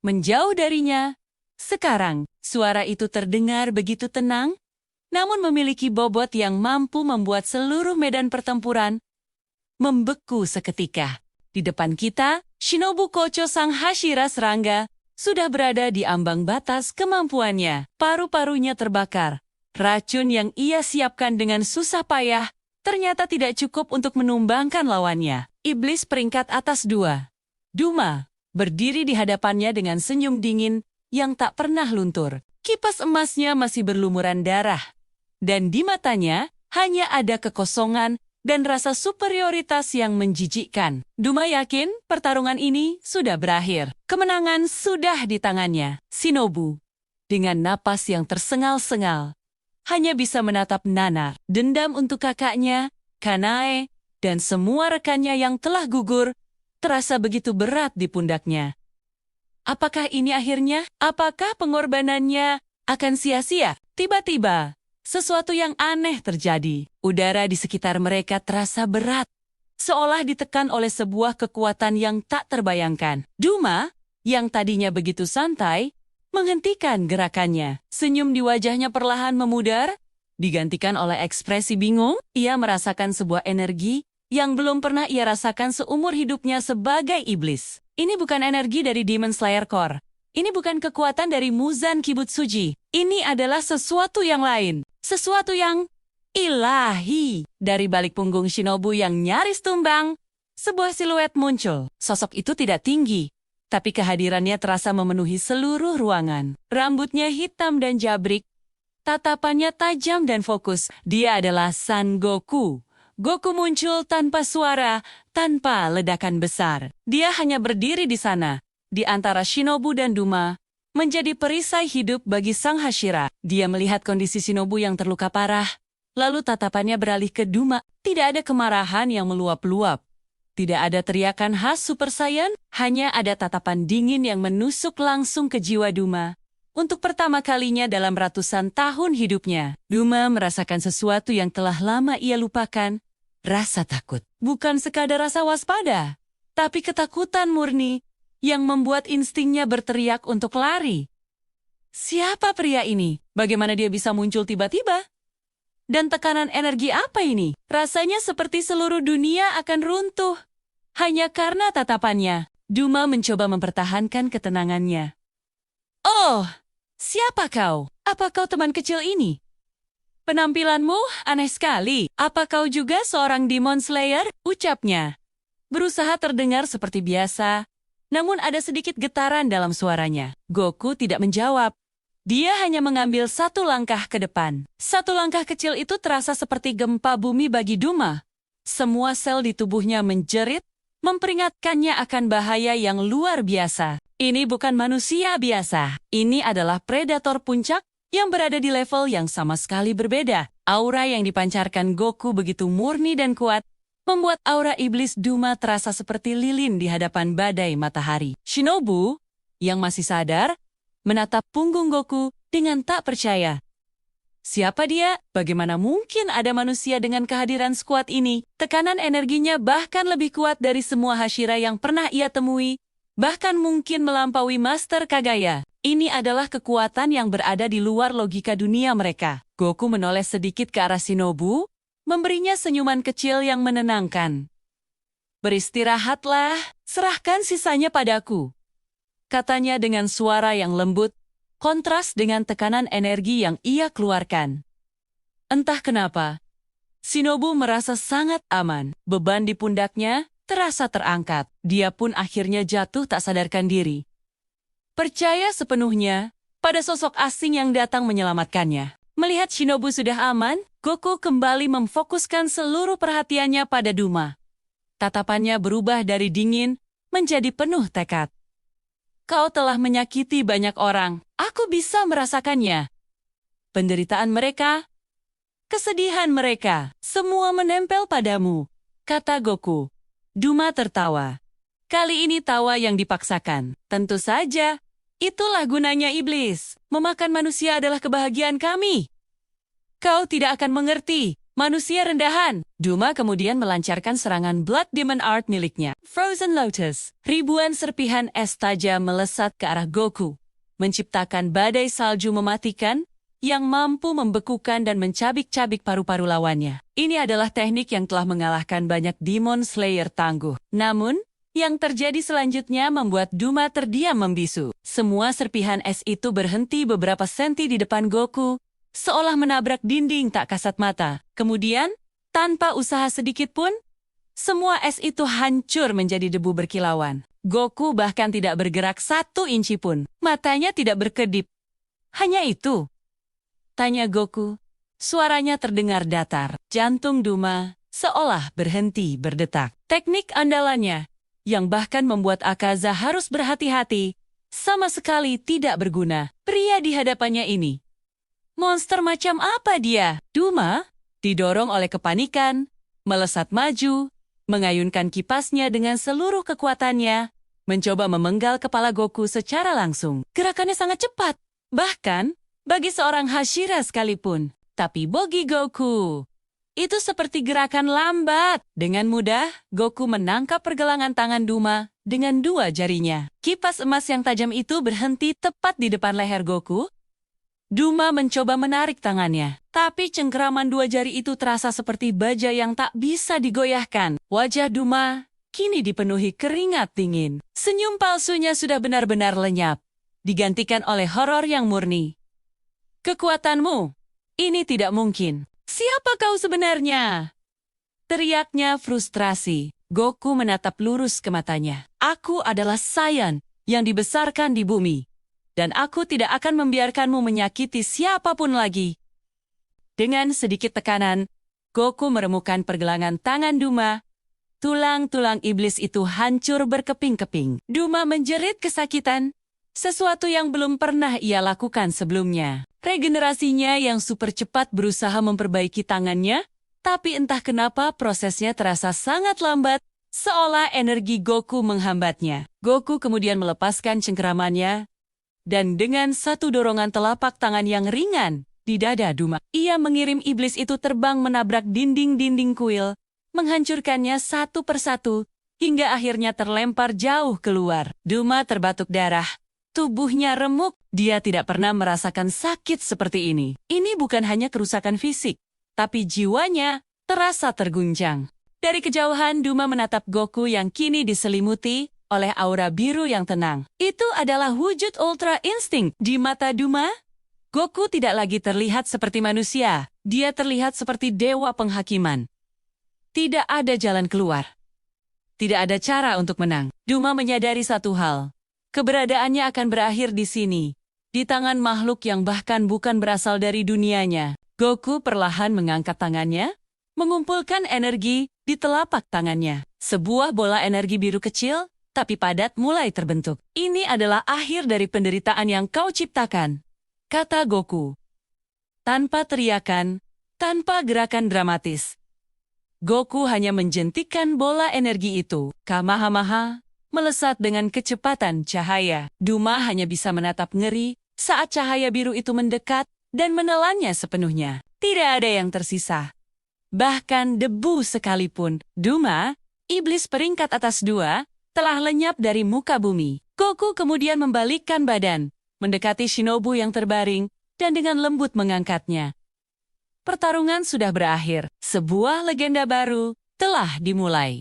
menjauh darinya. Sekarang, suara itu terdengar begitu tenang, namun memiliki bobot yang mampu membuat seluruh medan pertempuran membeku seketika. Di depan kita, Shinobu Kocho Sang Hashira Serangga sudah berada di ambang batas kemampuannya. Paru-parunya terbakar. Racun yang ia siapkan dengan susah payah ternyata tidak cukup untuk menumbangkan lawannya. Iblis peringkat atas 2. Duma berdiri di hadapannya dengan senyum dingin yang tak pernah luntur. Kipas emasnya masih berlumuran darah. Dan di matanya hanya ada kekosongan dan rasa superioritas yang menjijikkan. Duma yakin pertarungan ini sudah berakhir. Kemenangan sudah di tangannya. Shinobu, dengan napas yang tersengal-sengal, hanya bisa menatap nanar. Dendam untuk kakaknya, Kanae, dan semua rekannya yang telah gugur, terasa begitu berat di pundaknya. Apakah ini akhirnya? Apakah pengorbanannya akan sia-sia? Tiba-tiba, sesuatu yang aneh terjadi. Udara di sekitar mereka terasa berat, seolah ditekan oleh sebuah kekuatan yang tak terbayangkan. Duma, yang tadinya begitu santai, menghentikan gerakannya. Senyum di wajahnya perlahan memudar, digantikan oleh ekspresi bingung. Ia merasakan sebuah energi yang belum pernah ia rasakan seumur hidupnya sebagai iblis. Ini bukan energi dari Demon Slayer Core. Ini bukan kekuatan dari Muzan Kibutsuji. Ini adalah sesuatu yang lain. Sesuatu yang ilahi. Dari balik punggung Shinobu yang nyaris tumbang, sebuah siluet muncul. Sosok itu tidak tinggi, tapi kehadirannya terasa memenuhi seluruh ruangan. Rambutnya hitam dan jabrik, tatapannya tajam dan fokus. Dia adalah Son Goku. Goku muncul tanpa suara, tanpa ledakan besar. Dia hanya berdiri di sana, di antara Shinobu dan Duma, menjadi perisai hidup bagi Sang Hashira. Dia melihat kondisi Shinobu yang terluka parah, lalu tatapannya beralih ke Duma. Tidak ada kemarahan yang meluap-luap. Tidak ada teriakan khas Super Saiyan, hanya ada tatapan dingin yang menusuk langsung ke jiwa Duma. Untuk pertama kalinya dalam ratusan tahun hidupnya, Duma merasakan sesuatu yang telah lama ia lupakan, rasa takut. Bukan sekadar rasa waspada, tapi ketakutan murni yang membuat instingnya berteriak untuk lari. Siapa pria ini? Bagaimana dia bisa muncul tiba-tiba? Dan tekanan energi apa ini? Rasanya seperti seluruh dunia akan runtuh. Hanya karena tatapannya, Duma mencoba mempertahankan ketenangannya. Oh, siapa kau? Apa kau teman kecil ini? Penampilanmu aneh sekali. Apa kau juga seorang Demon Slayer? Ucapnya. Berusaha terdengar seperti biasa, namun ada sedikit getaran dalam suaranya. Goku tidak menjawab. Dia hanya mengambil satu langkah ke depan. Satu langkah kecil itu terasa seperti gempa bumi bagi Duma. Semua sel di tubuhnya menjerit, memperingatkannya akan bahaya yang luar biasa. Ini bukan manusia biasa. Ini adalah predator puncak yang berada di level yang sama sekali berbeda. Aura yang dipancarkan Goku begitu murni dan kuat, membuat aura iblis Duma terasa seperti lilin di hadapan badai matahari. Shinobu, yang masih sadar, menatap punggung Goku dengan tak percaya. Siapa dia? Bagaimana mungkin ada manusia dengan kehadiran sekuat ini? Tekanan energinya bahkan lebih kuat dari semua Hashira yang pernah ia temui, bahkan mungkin melampaui Master Kagaya. Ini adalah kekuatan yang berada di luar logika dunia mereka. Goku menoleh sedikit ke arah Shinobu, memberinya senyuman kecil yang menenangkan. Beristirahatlah, serahkan sisanya padaku, katanya dengan suara yang lembut, kontras dengan tekanan energi yang ia keluarkan. Entah kenapa, Shinobu merasa sangat aman. Beban di pundaknya terasa terangkat. Dia pun akhirnya jatuh tak sadarkan diri. Percaya sepenuhnya pada sosok asing yang datang menyelamatkannya. Melihat Shinobu sudah aman, Goku kembali memfokuskan seluruh perhatiannya pada Duma. Tatapannya berubah dari dingin menjadi penuh tekad. Kau telah menyakiti banyak orang. Aku bisa merasakannya. Penderitaan mereka, kesedihan mereka, semua menempel padamu, kata Goku. Duma tertawa. Kali ini tawa yang dipaksakan. Tentu saja, itulah gunanya iblis. Memakan manusia adalah kebahagiaan kami. Kau tidak akan mengerti. Manusia rendahan. Duma kemudian melancarkan serangan Blood Demon Art miliknya, Frozen Lotus. Ribuan serpihan es tajam melesat ke arah Goku, menciptakan badai salju mematikan yang mampu membekukan dan mencabik-cabik paru-paru lawannya. Ini adalah teknik yang telah mengalahkan banyak Demon Slayer tangguh. Namun, yang terjadi selanjutnya membuat Duma terdiam membisu. Semua serpihan es itu berhenti beberapa senti di depan Goku, seolah menabrak dinding tak kasat mata. Kemudian, tanpa usaha sedikit pun, semua es itu hancur menjadi debu berkilauan. Goku bahkan tidak bergerak 1 inci pun. Matanya tidak berkedip. Hanya itu? Tanya Goku. Suaranya terdengar datar. Jantung Duma seolah berhenti berdetak. Teknik andalannya, yang bahkan membuat Akaza harus berhati-hati, sama sekali tidak berguna. Pria di hadapannya ini, monster macam apa dia? Duma, didorong oleh kepanikan, melesat maju, mengayunkan kipasnya dengan seluruh kekuatannya, mencoba memenggal kepala Goku secara langsung. Gerakannya sangat cepat, bahkan bagi seorang Hashira sekalipun. Tapi bagi Goku, itu seperti gerakan lambat. Dengan mudah, Goku menangkap pergelangan tangan Duma dengan 2 jarinya. Kipas emas yang tajam itu berhenti tepat di depan leher Goku. Duma mencoba menarik tangannya, tapi cengkeraman 2 jari itu terasa seperti baja yang tak bisa digoyahkan. Wajah Duma kini dipenuhi keringat dingin. Senyum palsunya sudah benar-benar lenyap, digantikan oleh horor yang murni. Kekuatanmu, ini tidak mungkin. Siapa kau sebenarnya? Teriaknya frustrasi. Goku menatap lurus ke matanya. Aku adalah Saiyan yang dibesarkan di bumi. Dan aku tidak akan membiarkanmu menyakiti siapapun lagi. Dengan sedikit tekanan, Goku meremukkan pergelangan tangan Duma. Tulang-tulang iblis itu hancur berkeping-keping. Duma menjerit kesakitan, sesuatu yang belum pernah ia lakukan sebelumnya. Regenerasinya yang super cepat berusaha memperbaiki tangannya, tapi entah kenapa prosesnya terasa sangat lambat, seolah energi Goku menghambatnya. Goku kemudian melepaskan cengkeramannya, dan dengan satu dorongan telapak tangan yang ringan di dada Duma, ia mengirim iblis itu terbang menabrak dinding-dinding kuil, menghancurkannya satu persatu, hingga akhirnya terlempar jauh keluar. Duma terbatuk darah. Tubuhnya remuk, dia tidak pernah merasakan sakit seperti ini. Ini bukan hanya kerusakan fisik, tapi jiwanya terasa terguncang. Dari kejauhan, Duma menatap Goku yang kini diselimuti oleh aura biru yang tenang. Itu adalah wujud Ultra Instinct. Di mata Duma, Goku tidak lagi terlihat seperti manusia. Dia terlihat seperti dewa penghakiman. Tidak ada jalan keluar. Tidak ada cara untuk menang. Duma menyadari satu hal. Keberadaannya akan berakhir di sini, di tangan makhluk yang bahkan bukan berasal dari dunianya. Goku perlahan mengangkat tangannya, mengumpulkan energi di telapak tangannya. Sebuah bola energi biru kecil, tapi padat mulai terbentuk. Ini adalah akhir dari penderitaan yang kau ciptakan, kata Goku. Tanpa teriakan, tanpa gerakan dramatis, Goku hanya menjentikkan bola energi itu. Kamehameha melesat dengan kecepatan cahaya. Duma hanya bisa menatap ngeri saat cahaya biru itu mendekat dan menelannya sepenuhnya. Tidak ada yang tersisa, bahkan debu sekalipun. Duma, iblis peringkat atas 2, telah lenyap dari muka bumi. Goku kemudian membalikkan badan, mendekati Shinobu yang terbaring, dan dengan lembut mengangkatnya. Pertarungan sudah berakhir. Sebuah legenda baru telah dimulai.